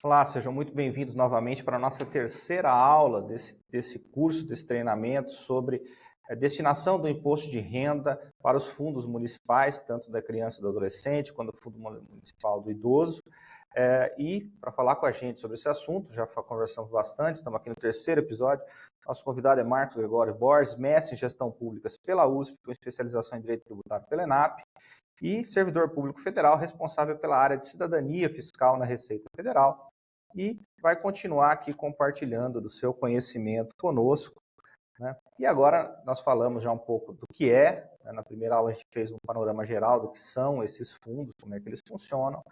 Olá, sejam muito bem-vindos novamente para a nossa terceira aula desse curso, desse treinamento sobre a destinação do imposto de renda para os fundos municipais, tanto da criança e do adolescente, quanto do fundo municipal do idoso. E para falar com a gente sobre esse assunto, já conversamos bastante, estamos aqui no terceiro episódio. Nosso convidado é Marcos Gregório Borges, mestre em Gestão Públicas pela USP, com especialização em Direito Tributário pela ENAP, e servidor público federal responsável pela área de cidadania fiscal na Receita Federal, e vai continuar aqui compartilhando do seu conhecimento conosco, né? E agora nós falamos já um pouco do que é, né? Na primeira aula a gente fez um panorama geral do que são esses fundos, como é que eles funcionam.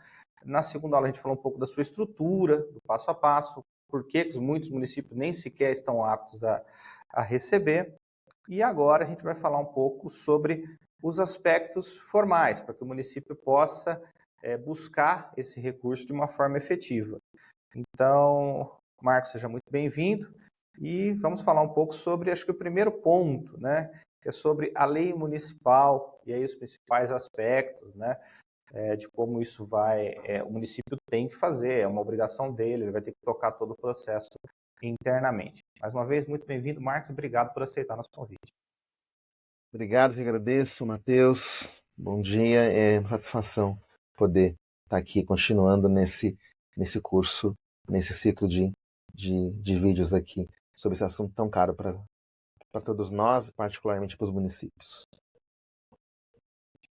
Na segunda aula a gente falou um pouco da sua estrutura, do passo a passo, por que muitos municípios nem sequer estão aptos a receber. E agora a gente vai falar um pouco sobre os aspectos formais, para que o município possa buscar esse recurso de uma forma efetiva. Então, Marcos, seja muito bem-vindo e vamos falar um pouco sobre, acho que o primeiro ponto, né, que é sobre a lei municipal e aí os principais aspectos, né, de como isso o município tem que fazer, é uma obrigação dele, ele vai ter que tocar todo o processo internamente. Mais uma vez, muito bem-vindo, Marcos, obrigado por aceitar nosso convite. Obrigado, que agradeço, Matheus. Bom dia, é uma satisfação poder estar aqui continuando nesse curso, nesse ciclo de vídeos aqui sobre esse assunto tão caro para todos nós, particularmente para os municípios.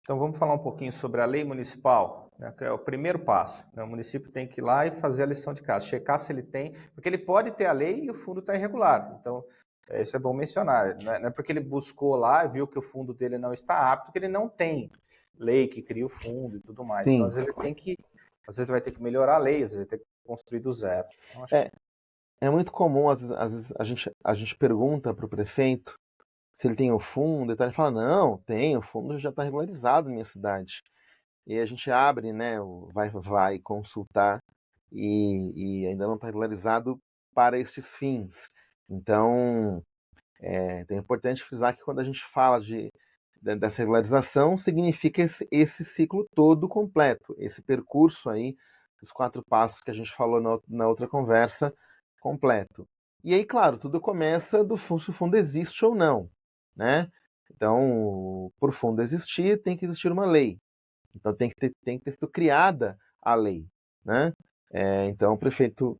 Então vamos falar um pouquinho sobre a lei municipal, né, que é o primeiro passo, né? O município tem que ir lá e fazer a lição de casa, checar se ele tem, porque ele pode ter a lei e o fundo está irregular. Então, isso é bom mencionar. Não é porque ele buscou lá e viu que o fundo dele não está apto, que ele não tem lei que cria o fundo e tudo mais. Sim. Então, às vezes vai ter que melhorar a lei, às vezes vai ter que construir do zero. Então, É muito comum, às vezes a gente pergunta para o prefeito se ele tem o fundo, e tal, ele fala, não, tem, o fundo já está regularizado na minha cidade. E a gente abre, né, vai consultar e ainda não está regularizado para estes fins. Então, é importante frisar que quando a gente fala dessa regularização, significa esse ciclo todo completo, esse percurso aí, os 4 passos que a gente falou na outra conversa, completo. E aí, claro, tudo começa se o fundo existe ou não, né? Então, por fundo existir, tem que existir uma lei. Então, tem que ter sido criada a lei, né? Então, o prefeito,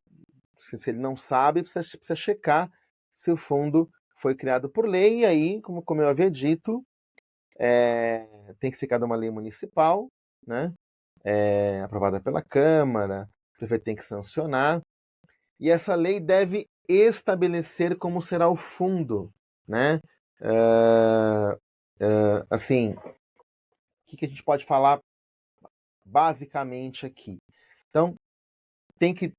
se ele não sabe, precisa checar se o fundo foi criado por lei, e aí, como eu havia dito, tem que ser criada uma lei municipal, né? Aprovada pela Câmara, o prefeito tem que sancionar, e essa lei deve estabelecer como será o fundo, né? Assim, o que a gente pode falar basicamente aqui? Então, tem que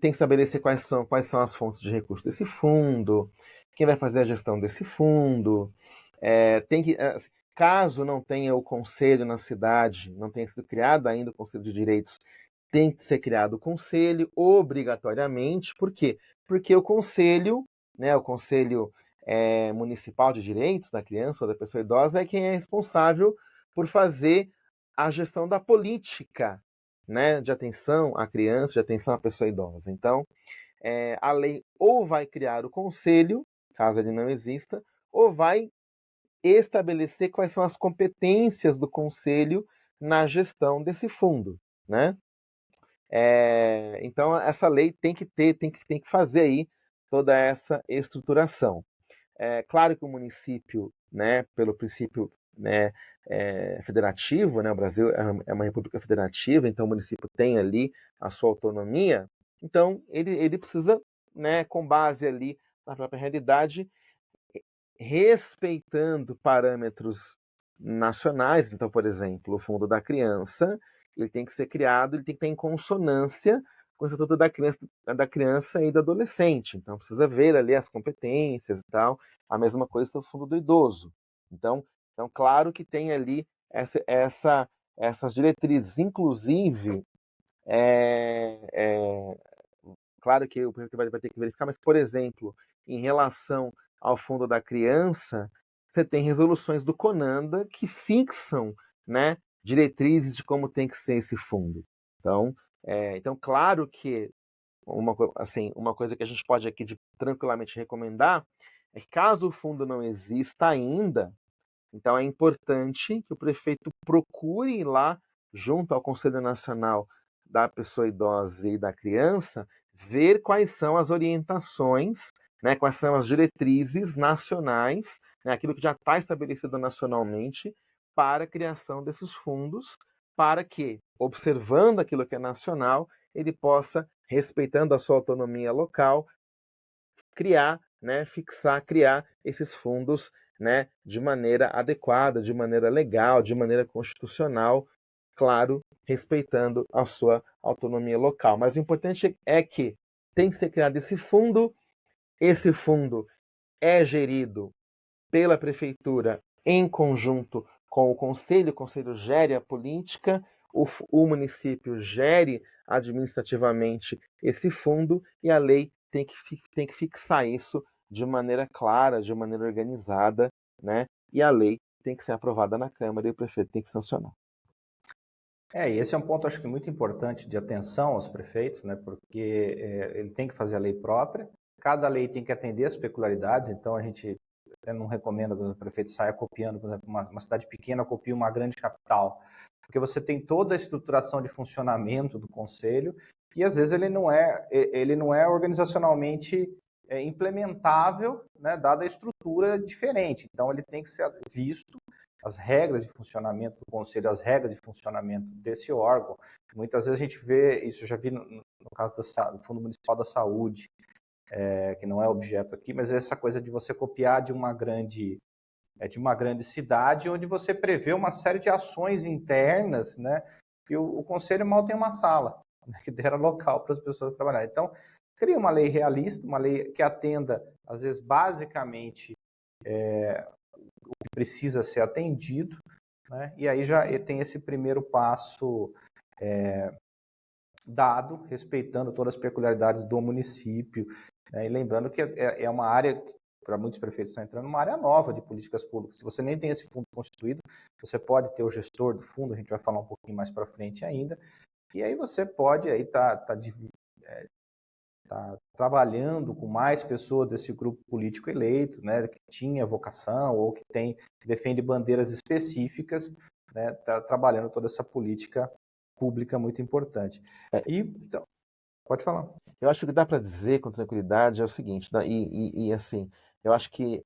estabelecer quais são as fontes de recursos desse fundo, quem vai fazer a gestão desse fundo, caso não tenha o conselho na cidade, não tenha sido criado ainda o Conselho de Direitos, tem que ser criado o conselho obrigatoriamente. Por quê? Porque o conselho, né, o Conselho Municipal de Direitos da Criança ou da Pessoa Idosa é quem é responsável por fazer a gestão da política, né, de atenção à criança, de atenção à pessoa idosa. Então, a lei ou vai criar o conselho, caso ele não exista, ou vai estabelecer quais são as competências do conselho na gestão desse fundo, né? Então, essa lei tem que fazer aí toda essa estruturação. Claro que o município, né, pelo princípio, né, federativo, né, o Brasil é uma república federativa, então o município tem ali a sua autonomia, então ele precisa, né, com base ali na própria realidade, respeitando parâmetros nacionais. Então, por exemplo, o Fundo da Criança, ele tem que ser criado, ele tem que estar em consonância com o Estatuto da Criança e do Adolescente. Então, precisa ver ali as competências e tal. A mesma coisa do Fundo do Idoso. Então claro que tem ali essas diretrizes. Inclusive, claro que o prefeito vai ter que verificar, mas, por exemplo, em relação ao Fundo da Criança, você tem resoluções do CONANDA que fixam, né, diretrizes de como tem que ser esse fundo. Então, Então, claro que uma coisa que a gente pode aqui tranquilamente recomendar é que caso o fundo não exista ainda, então é importante que o prefeito procure ir lá, junto ao Conselho Nacional da Pessoa Idosa e da Criança, ver quais são as orientações, né, quais são as diretrizes nacionais, né, aquilo que já está estabelecido nacionalmente para a criação desses fundos, para que, observando aquilo que é nacional, ele possa, respeitando a sua autonomia local, criar, né, criar esses fundos, né, de maneira adequada, de maneira legal, de maneira constitucional, claro, respeitando a sua autonomia local. Mas o importante é que tem que ser criado esse fundo é gerido pela prefeitura em conjunto com o conselho gere a política, o município gere administrativamente esse fundo e a lei tem que fixar isso de maneira clara, de maneira organizada, né? E a lei tem que ser aprovada na Câmara e o prefeito tem que sancionar. E esse é um ponto, acho que muito importante de atenção aos prefeitos, né? Porque ele tem que fazer a lei própria, cada lei tem que atender as peculiaridades, então a gente não recomenda que o prefeito saia copiando, por exemplo, uma cidade pequena copia uma grande capital, porque você tem toda a estruturação de funcionamento do conselho e às vezes ele não é organizacionalmente implementável, né, dada a estrutura diferente. Então ele tem que ser visto as regras de funcionamento do conselho, as regras de funcionamento desse órgão. Muitas vezes a gente vê, isso eu já vi no caso do Fundo Municipal da Saúde, que não é objeto aqui, mas essa coisa de você copiar de uma grande cidade, onde você prevê uma série de ações internas, né? E o conselho mal tem uma sala, né, que dera local para as pessoas trabalharem. Então, cria uma lei realista, uma lei que atenda, às vezes, basicamente, o que precisa ser atendido, né? E aí já tem esse primeiro passo dado, respeitando todas as peculiaridades do município, né? E lembrando que é uma área, para muitos prefeitos estão entrando, uma área nova de políticas públicas. Se você nem tem esse fundo constituído, você pode ter o gestor do fundo, a gente vai falar um pouquinho mais para frente ainda, e aí você pode aí tá trabalhando com mais pessoas desse grupo político eleito, né, que tinha vocação ou que defende bandeiras específicas, né, tá trabalhando toda essa política pública muito importante. E então, pode falar. Eu acho que dá para dizer com tranquilidade é o seguinte, né, assim, eu acho que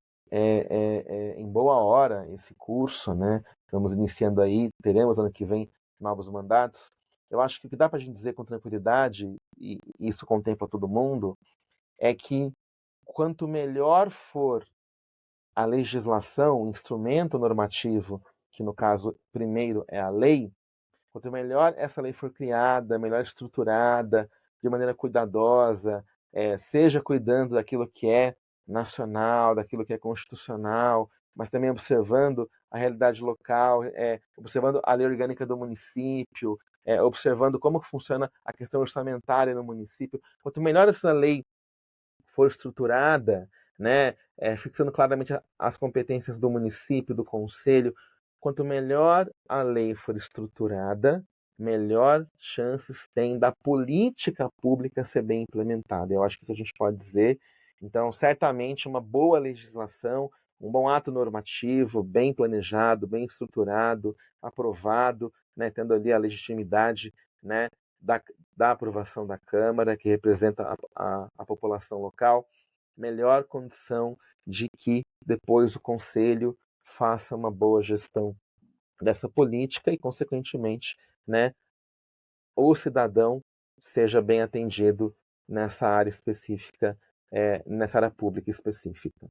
em boa hora esse curso, né, estamos iniciando aí, teremos ano que vem novos mandatos. Eu acho que o que dá para a gente dizer com tranquilidade, e isso contempla todo mundo, é que quanto melhor for a legislação, o instrumento normativo, que no caso primeiro é a lei, quanto melhor essa lei for criada, melhor estruturada, de maneira cuidadosa, seja cuidando daquilo que é nacional, daquilo que é constitucional, mas também observando a realidade local, observando a lei orgânica do município, observando como funciona a questão orçamentária no município. Quanto melhor essa lei for estruturada, né, fixando claramente as competências do município, do conselho, quanto melhor a lei for estruturada, melhor chances tem da política pública ser bem implementada. Eu acho que isso a gente pode dizer. Então, certamente, uma boa legislação, um bom ato normativo, bem planejado, bem estruturado, aprovado, né, tendo ali a legitimidade, né, da, da aprovação da Câmara, que representa a população local, melhor condição de que depois o Conselho faça uma boa gestão dessa política e, consequentemente, né, o cidadão seja bem atendido nessa área específica, nessa área pública específica.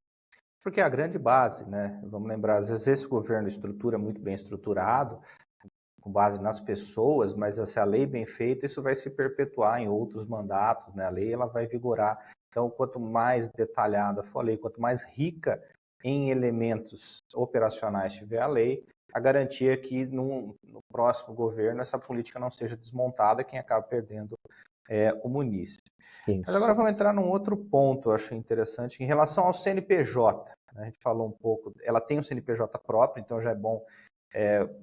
Porque é a grande base, né? Vamos lembrar, às vezes esse governo estrutura muito bem estruturado, com base nas pessoas, mas se a lei bem feita, isso vai se perpetuar em outros mandatos, né? A lei ela vai vigorar. Então, quanto mais detalhada for a lei, quanto mais rica em elementos operacionais tiver a lei, a garantia é que no próximo governo essa política não seja desmontada, quem acaba perdendo é o munícipe. Isso. Mas agora vamos entrar num outro ponto, eu acho interessante, em relação ao CNPJ. A gente falou um pouco, ela tem um CNPJ próprio, então já é bom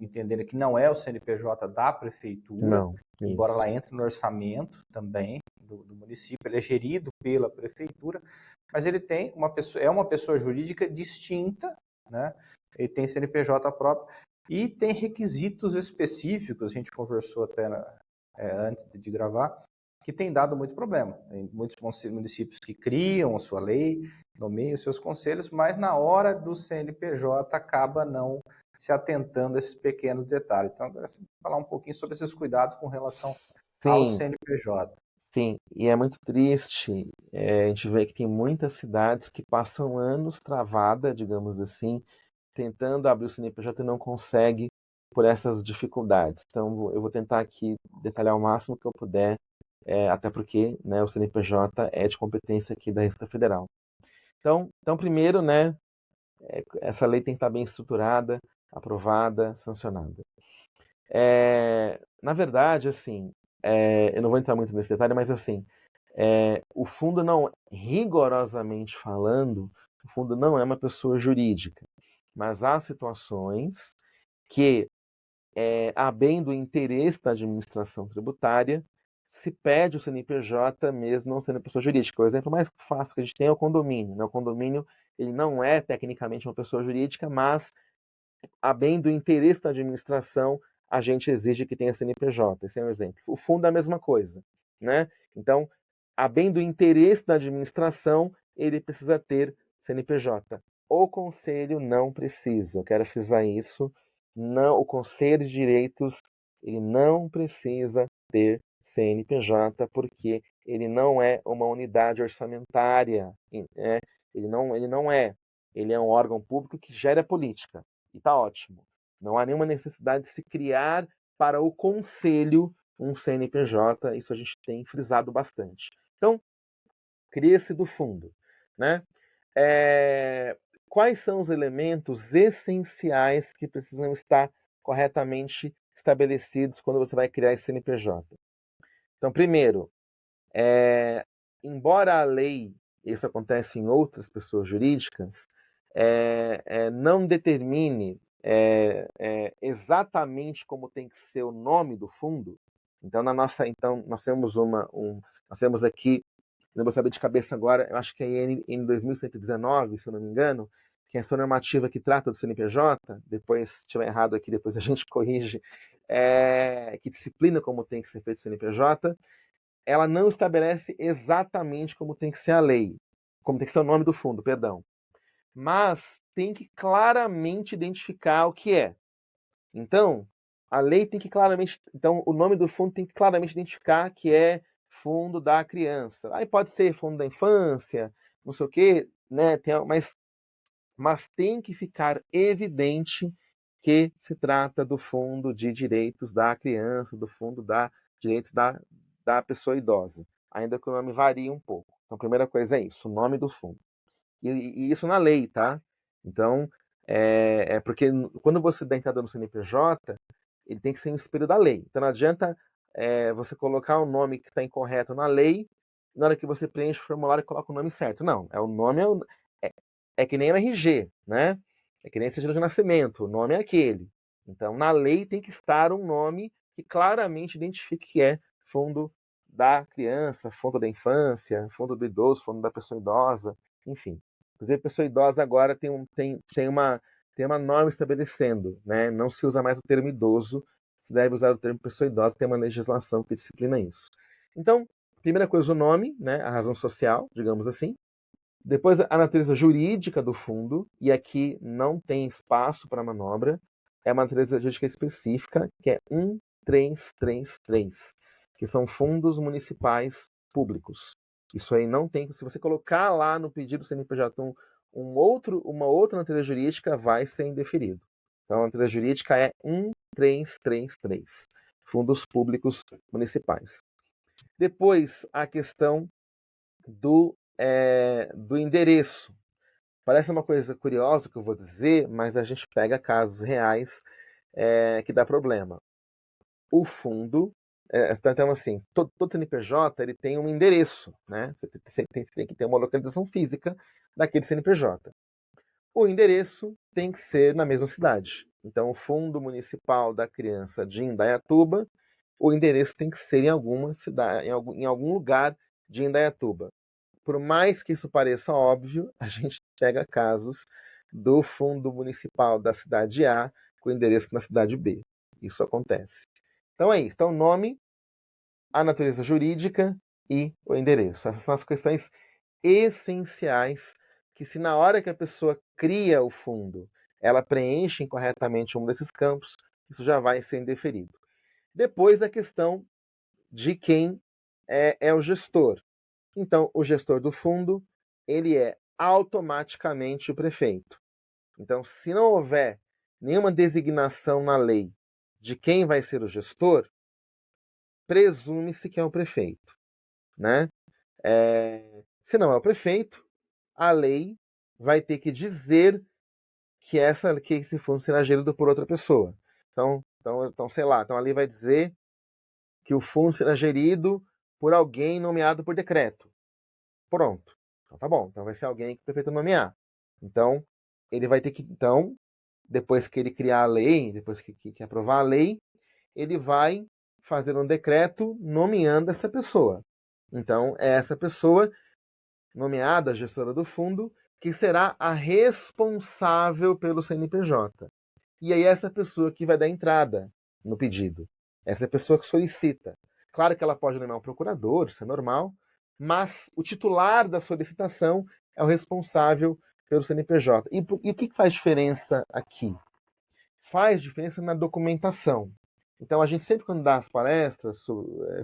entendendo que não é o CNPJ da prefeitura, Não. embora Isso. ela entre no orçamento também do município, ele é gerido pela prefeitura, mas ele tem é uma pessoa jurídica distinta, né? Ele tem CNPJ próprio e tem requisitos específicos, a gente conversou até antes de gravar, que tem dado muito problema. Tem muitos municípios que criam a sua lei, nomeiam seus conselhos, mas na hora do CNPJ acaba não se atentando a esses pequenos detalhes. Então, agora, falar um pouquinho sobre esses cuidados com relação ao Sim, CNPJ. sim. E é muito triste. A gente vê que tem muitas cidades que passam anos travada, digamos assim, tentando abrir o CNPJ e não consegue por essas dificuldades. Então, eu vou tentar aqui detalhar o máximo que eu puder, até porque, né, o CNPJ é de competência aqui da Receita Federal. Então, primeiro, né, essa lei tem que estar bem estruturada, aprovada, sancionada. Na verdade, assim, eu não vou entrar muito nesse detalhe, mas assim, o fundo não, rigorosamente falando, o fundo não é uma pessoa jurídica, mas há situações que, a bem do interesse da administração tributária, se pede o CNPJ mesmo não sendo pessoa jurídica. O exemplo mais fácil que a gente tem é o condomínio, né? O condomínio ele não é tecnicamente uma pessoa jurídica, mas a bem do interesse da administração, a gente exige que tenha CNPJ. Esse é um exemplo. O fundo é a mesma coisa, né? Então, a bem do interesse da administração, ele precisa ter CNPJ. O conselho não precisa. Eu quero frisar isso. Não, o conselho de direitos, ele não precisa ter CNPJ porque ele não é uma unidade orçamentária, né? Ele não é. Ele é um órgão público que gera política. E está ótimo. Não há nenhuma necessidade de se criar para o conselho um CNPJ, isso a gente tem frisado bastante. Então, cria-se do fundo. Né? Quais são os elementos essenciais que precisam estar corretamente estabelecidos quando você vai criar esse CNPJ? Então, primeiro, embora a lei, isso acontece em outras pessoas jurídicas, não determine exatamente como tem que ser o nome do fundo. Então, nós temos nós temos aqui, não vou saber de cabeça agora, eu acho que é em 2119, se eu não me engano, que é essa normativa que trata do CNPJ, depois, se estiver errado aqui, depois a gente corrige, que disciplina como tem que ser feito o CNPJ, ela não estabelece exatamente como tem que ser a lei, como tem que ser o nome do fundo, perdão. Mas tem que claramente identificar o que é. Então, a lei tem que claramente. Então, o nome do fundo tem que claramente identificar que é fundo da criança. Aí pode ser fundo da infância, não sei o quê, né? Mas tem que ficar evidente que se trata do fundo de direitos da criança, do fundo da direitos da pessoa idosa, ainda que o nome varie um pouco. Então, a primeira coisa é isso, o nome do fundo. E isso na lei, tá? Então, porque quando você dá entrada no CNPJ, ele tem que ser um espelho da lei. Então, não adianta você colocar um nome que está incorreto na lei, na hora que você preenche o formulário e coloca o nome certo. Não, o nome é, é que nem o RG, né? É que nem certidão de nascimento, o nome é aquele. Então, na lei tem que estar um nome que claramente identifique que é fundo da criança, fundo da infância, fundo do idoso, fundo da pessoa idosa, enfim. Inclusive, pessoa idosa agora tem uma norma estabelecendo, né? Não se usa mais o termo idoso, se deve usar o termo pessoa idosa, tem uma legislação que disciplina isso. Então, primeira coisa, o nome, né? A razão social, digamos assim. Depois, a natureza jurídica do fundo, e aqui não tem espaço para manobra, é uma natureza jurídica específica, que é 1333, que são fundos municipais públicos. Isso aí não tem, se você colocar lá no pedido CNPJ uma outra natureza jurídica, vai ser indeferido. Então, a natureza jurídica é 1333, fundos públicos municipais. Depois, a questão do endereço. Parece uma coisa curiosa que eu vou dizer, mas a gente pega casos reais que dá problema. O fundo, então assim, todo CNPJ ele tem um endereço, né? Você tem que ter uma localização física daquele CNPJ. O endereço tem que ser na mesma cidade. Então, o Fundo Municipal da Criança de Indaiatuba o endereço tem que ser em alguma cidade, em algum lugar de Indaiatuba. Por mais que isso pareça óbvio, a gente pega casos do fundo municipal da cidade A com endereço na cidade B. Isso acontece. Então é isso. Então, nome, a natureza jurídica e o endereço. Essas são as questões essenciais que, se na hora que a pessoa cria o fundo, ela preenche incorretamente um desses campos, isso já vai ser indeferido. Depois, a questão de quem é o gestor. Então, o gestor do fundo, ele é automaticamente o prefeito. Então, se não houver nenhuma designação na lei de quem vai ser o gestor, presume-se que é o prefeito, né? Se não é o prefeito, a lei vai ter que dizer que esse fundo será gerido por outra pessoa. Então, sei lá, então a lei vai dizer que o fundo será gerido por alguém nomeado por decreto. Pronto. Então tá bom. Então vai ser alguém que o prefeito nomear. Então, ele vai ter que, então, depois que ele criar a lei, depois que aprovar a lei, ele vai fazer um decreto nomeando essa pessoa. Então, é essa pessoa nomeada, a gestora do fundo, que será a responsável pelo CNPJ. E aí essa pessoa que vai dar entrada no pedido. Essa pessoa que solicita. Claro que ela pode nomear um procurador, isso é normal, mas o titular da solicitação é o responsável pelo CNPJ. E o que faz diferença aqui? Faz diferença na documentação. Então, a gente sempre, quando dá as palestras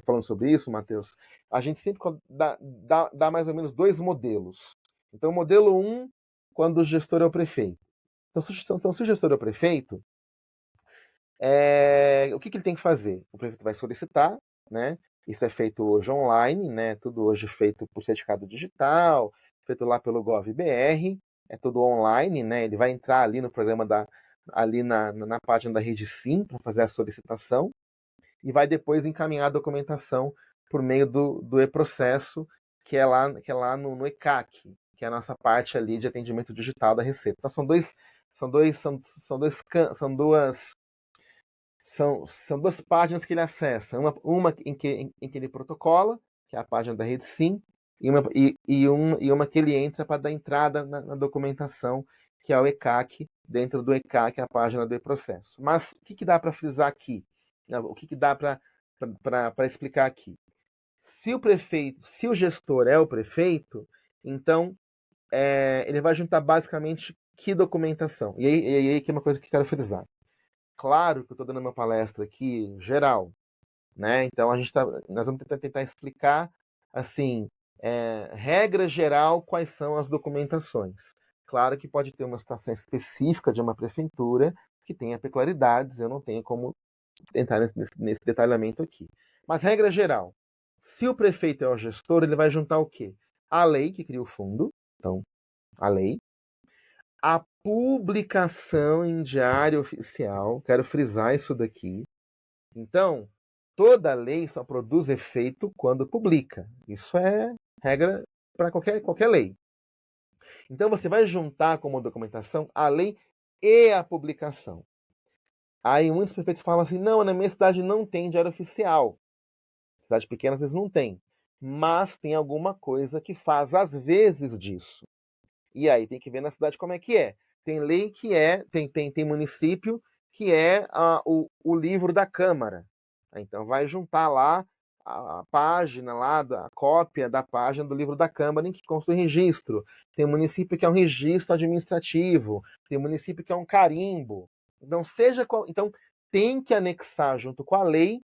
falando sobre isso, Matheus, a gente sempre dá mais ou menos dois modelos. Então, o modelo 1, quando o gestor é o prefeito. Então, se o gestor é o prefeito, o que ele tem que fazer? O prefeito vai solicitar, né? Isso é feito hoje online, né? Tudo hoje feito por certificado digital, feito lá pelo GovBR, é tudo online, né? Ele vai entrar ali no programa ali na página da Rede Sim para fazer a solicitação e vai depois encaminhar a documentação por meio do e-processo, que é lá no ECAC, que é a nossa parte ali de atendimento digital da Receita. Então são duas páginas que ele acessa. Uma em que ele protocola, que é a página da Rede Sim, e uma que ele entra para dar entrada na documentação, que é o ECAC, dentro do ECAC, a página do e-processo. Mas o que dá para frisar aqui? O que dá para explicar aqui? Se o gestor é o prefeito, então ele vai juntar basicamente que documentação? E aí que é uma coisa que eu quero frisar. Claro que eu estou dando uma palestra aqui geral, né? Então nós vamos tentar explicar assim, regra geral, quais são as documentações. Claro que pode ter uma situação específica de uma prefeitura que tenha peculiaridades, eu não tenho como entrar nesse detalhamento aqui. Mas regra geral, se o prefeito é o gestor, ele vai juntar o quê? A lei que cria o fundo, então a lei, a publicação em diário oficial, quero frisar isso daqui. Então, toda lei só produz efeito quando publica. Isso é regra para qualquer lei. Então, você vai juntar como documentação a lei e a publicação. Aí muitos prefeitos falam assim, não, na minha cidade não tem diário oficial. Cidade pequena às vezes não tem. Mas tem alguma coisa que faz às vezes disso. E aí tem que ver na cidade como é que é. Tem lei que tem município que é o livro da Câmara. Então vai juntar lá a página lá, a cópia da página do livro da Câmara em que consta o registro. Tem município que é um registro administrativo, tem município que é um carimbo. Então, então tem que anexar junto com a lei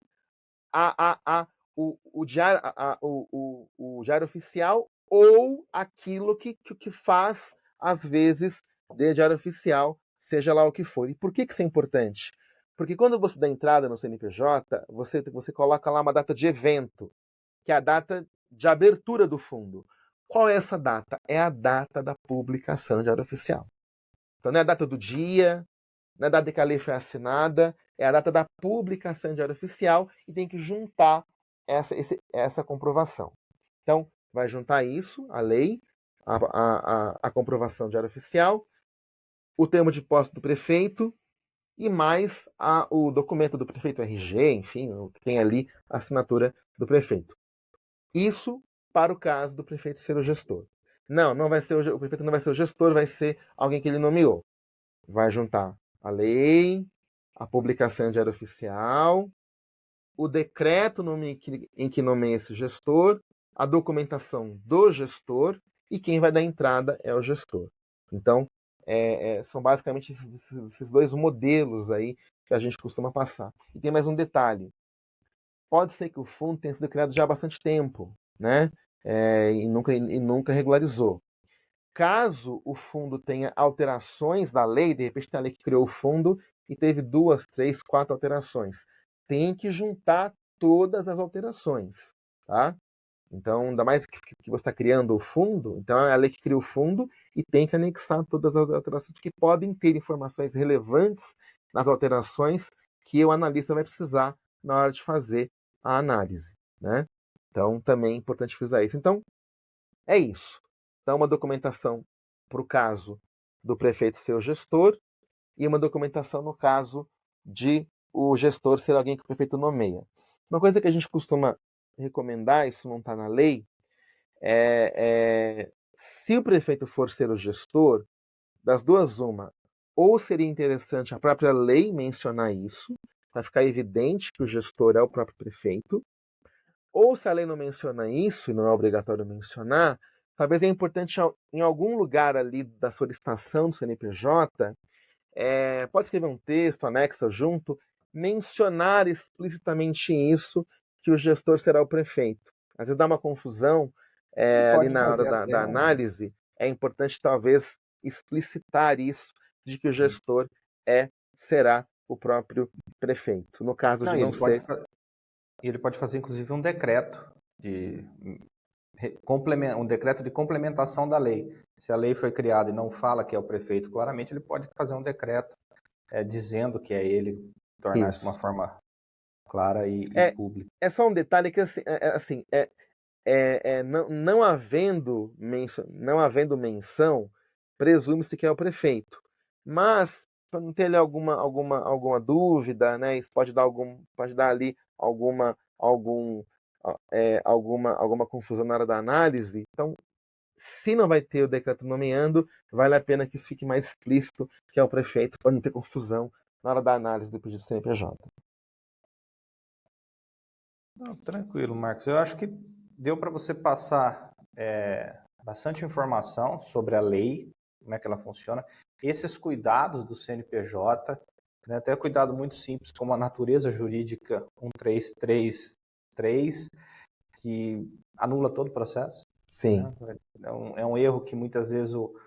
o diário oficial ou aquilo que faz, às vezes, de diário oficial, seja lá o que for. E por que isso é importante? Porque quando você dá entrada no CNPJ, você coloca lá uma data de evento, que é a data de abertura do fundo. Qual é essa data? É a data da publicação do diário oficial. Então não é a data do dia, não é a data que a lei foi assinada, é a data da publicação do diário oficial e tem que juntar essa comprovação. Então, vai juntar isso, a lei, a comprovação do diário oficial, o termo de posse do prefeito e mais o documento do prefeito RG, enfim, tem ali a assinatura do prefeito. Isso para o caso do prefeito ser o gestor. Não vai ser o prefeito não vai ser o gestor, vai ser alguém que ele nomeou. Vai juntar a lei, a publicação em Diário Oficial, o decreto em que nomeia esse gestor, a documentação do gestor e quem vai dar entrada é o gestor. Então, são basicamente esses dois modelos aí que a gente costuma passar. E tem mais um detalhe. Pode ser que o fundo tenha sido criado já há bastante tempo, né? E nunca regularizou. Caso o fundo tenha alterações da lei, de repente tem a lei que criou o fundo e teve 2, 3, 4 alterações. Tem que juntar todas as alterações, tá? Então, ainda mais que você está criando o fundo, então é a lei que cria o fundo e tem que anexar todas as alterações que podem ter informações relevantes nas alterações que o analista vai precisar na hora de fazer a análise, né? Então, também é importante frisar isso. Então, é isso. Então, uma documentação para o caso do prefeito ser o gestor e uma documentação no caso de o gestor ser alguém que o prefeito nomeia. Uma coisa que a gente costuma recomendar, isso não está na lei, se o prefeito for ser o gestor, das duas uma, ou seria interessante a própria lei mencionar isso, para ficar evidente que o gestor é o próprio prefeito, ou se a lei não menciona isso, e não é obrigatório mencionar, talvez é importante em algum lugar ali da solicitação do CNPJ, pode escrever um texto, anexo junto, mencionar explicitamente isso, que o gestor será o prefeito. Às vezes dá uma confusão Ele ali pode na hora fazer da até análise, é importante talvez explicitar isso, de que o gestor será o próprio prefeito. No caso de não, não ser. ele pode fazer inclusive um decreto de um decreto de complementação da lei. Se a lei foi criada e não fala que é o prefeito claramente, ele pode fazer um decreto dizendo que é ele, tornar isso de uma Isso. forma clara e pública. É só um detalhe que assim, não havendo menção, presume-se que é o prefeito. Mas, para não ter ali alguma dúvida, né, isso pode dar ali alguma confusão na hora da análise. Então, se não vai ter o decreto nomeando, vale a pena que isso fique mais explícito, que é o prefeito, para não ter confusão na hora da análise do pedido do CNPJ. Não, tranquilo, Marcos. Eu acho que deu para você passar bastante informação sobre a lei, como é que ela funciona, esses cuidados do CNPJ, né, até cuidado muito simples, como a natureza jurídica 1333, que anula todo o processo. Sim. Né? É um erro que muitas vezes o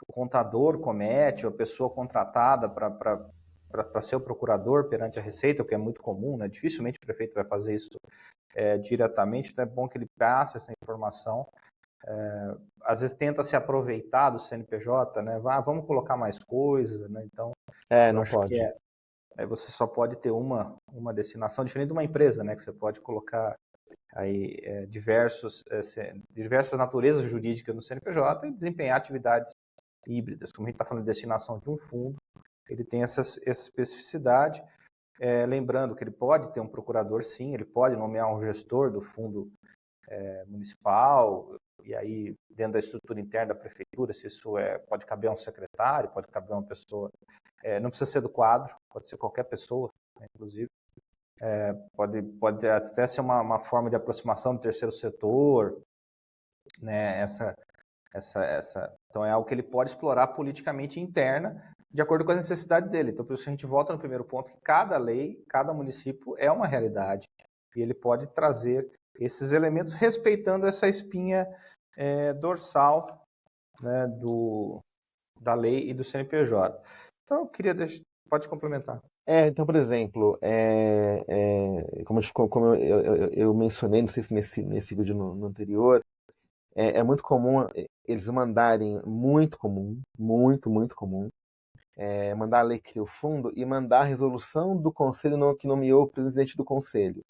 contador comete, ou a pessoa contratada para ser o procurador perante a Receita, o que é muito comum, né? Dificilmente o prefeito vai fazer isso diretamente, então é bom que ele passe essa informação. Às vezes tenta se aproveitar do CNPJ, né? Vamos colocar mais coisas, né? Então, eu Não acho que pode. você só pode ter uma destinação, diferente de uma empresa, né? Que você pode colocar aí diversas naturezas jurídicas no CNPJ e desempenhar atividades híbridas. Como a gente está falando de destinação de um fundo, ele tem essa especificidade. Lembrando que ele pode ter um procurador, sim, ele pode nomear um gestor do fundo municipal, e aí dentro da estrutura interna da prefeitura, se isso pode caber a um secretário, pode caber a uma pessoa, não precisa ser do quadro, pode ser qualquer pessoa, né, inclusive. Pode até ser uma forma de aproximação do terceiro setor, né, então é algo que ele pode explorar politicamente interna, de acordo com as necessidades dele. Então, por isso a gente volta no primeiro ponto, que cada lei, cada município é uma realidade, e ele pode trazer esses elementos respeitando essa espinha dorsal, né, da lei e do CNPJ. Então, eu queria pode complementar. Então, por exemplo, como eu mencionei, não sei se nesse vídeo no anterior, é muito comum eles mandarem, muito comum, muito comum, mandar a lei criar o fundo e mandar a resolução do conselho que nomeou o presidente do conselho.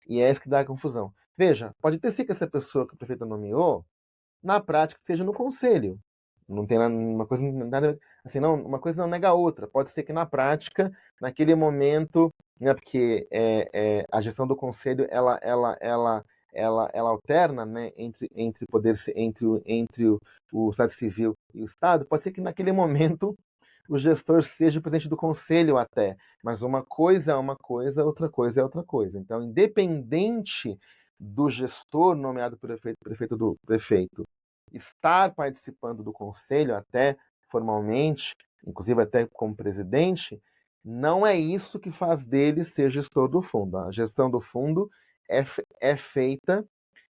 E é isso que dá a confusão. Veja, pode ter sido que essa pessoa que o prefeito nomeou, na prática, esteja no conselho. Não tem uma coisa nada assim, não, uma coisa não nega a outra. Pode ser que na prática, naquele momento, né, porque a gestão do conselho ela alterna, né, entre poder entre o Estado Civil e o Estado. Pode ser que naquele momento o gestor seja o presidente do conselho até, mas uma coisa é uma coisa, outra coisa é outra coisa. Então, independente do gestor nomeado pelo prefeito estar participando do conselho até formalmente, inclusive até como presidente, não é isso que faz dele ser gestor do fundo. A gestão do fundo é feita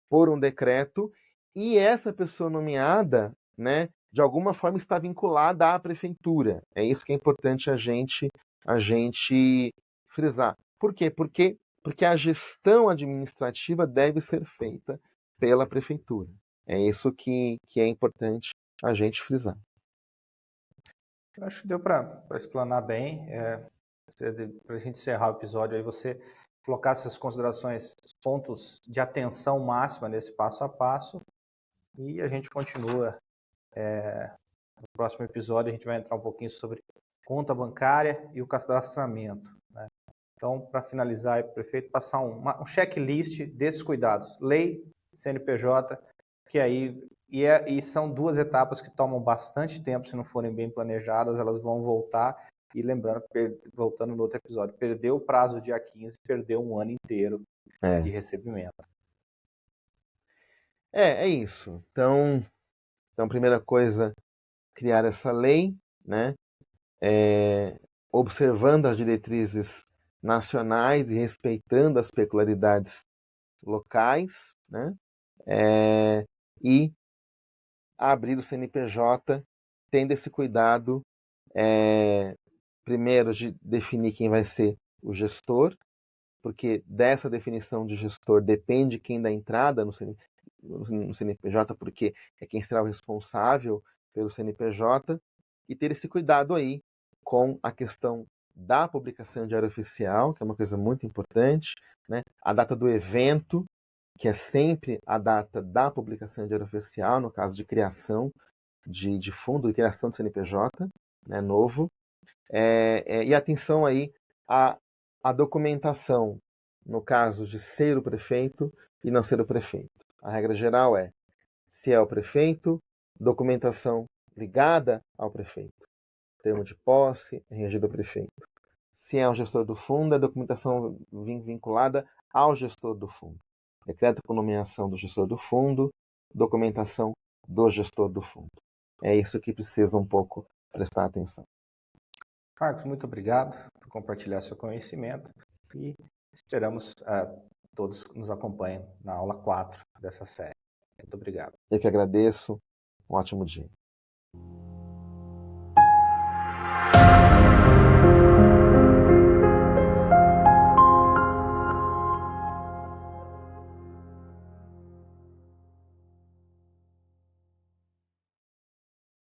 por um decreto e essa pessoa nomeada, né, de alguma forma está vinculada à prefeitura. É isso que é importante a gente frisar. Por quê? Porque a gestão administrativa deve ser feita pela prefeitura. É isso que é importante a gente frisar. Eu acho que deu para explanar bem. Para a gente encerrar o episódio, aí você colocar essas considerações, pontos de atenção máxima nesse passo a passo, e a gente continua. No próximo episódio, a gente vai entrar um pouquinho sobre conta bancária e o cadastramento, né? Então, para finalizar, prefeito, passar um checklist desses cuidados. Lei, CNPJ, que aí e são duas etapas que tomam bastante tempo, se não forem bem planejadas, elas vão voltar. E lembrando, voltando no outro episódio, perdeu o prazo dia 15, perdeu um ano inteiro de recebimento. É isso. Então, primeira coisa, criar essa lei, né? Observando as diretrizes nacionais e respeitando as peculiaridades locais, né? E abrir o CNPJ tendo esse cuidado, primeiro, de definir quem vai ser o gestor, porque dessa definição de gestor depende quem dá entrada no CNPJ, porque é quem será o responsável pelo CNPJ, e ter esse cuidado aí com a questão da publicação em Diário Oficial, que é uma coisa muito importante, né? A data do evento, que é sempre a data da publicação em Diário Oficial, no caso de criação de fundo, de criação do CNPJ, né, novo, e atenção aí à documentação, no caso de ser o prefeito e não ser o prefeito. A regra geral é, se é o prefeito, documentação ligada ao prefeito. Termo de posse, RG do prefeito. Se é o gestor do fundo, é documentação vinculada ao gestor do fundo. Decreto com nomeação do gestor do fundo, documentação do gestor do fundo. É isso que precisa um pouco prestar atenção. Marcos, muito obrigado por compartilhar seu conhecimento e esperamos todos nos acompanhem na aula 4 dessa série. Muito obrigado. Eu que agradeço. Um ótimo dia.